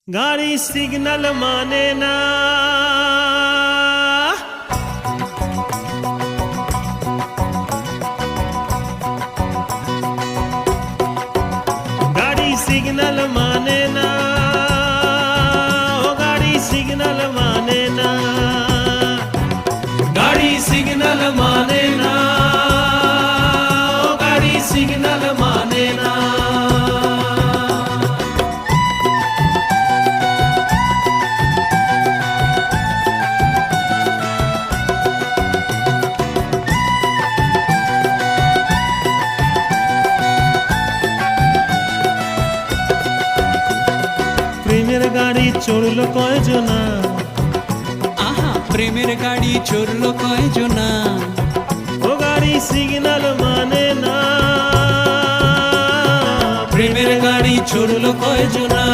গাড়ি সিগন্যাল মানে না, গাড়ি সিগন্যাল মানে না, ও গাড়ি সিগন্যাল মানে না, গাড়ি সিগন্যাল মানে না, ও গাড়ি সিগন্যাল মানে না। প্রেমের গাড়ি চড়লো কয়জনা, আহা প্রেমের গাড়ি চড়লো কয়জনা, ও গাড়ি সিগন্যাল মানে না, প্রেমের গাড়ি চড়লো কয়জনা।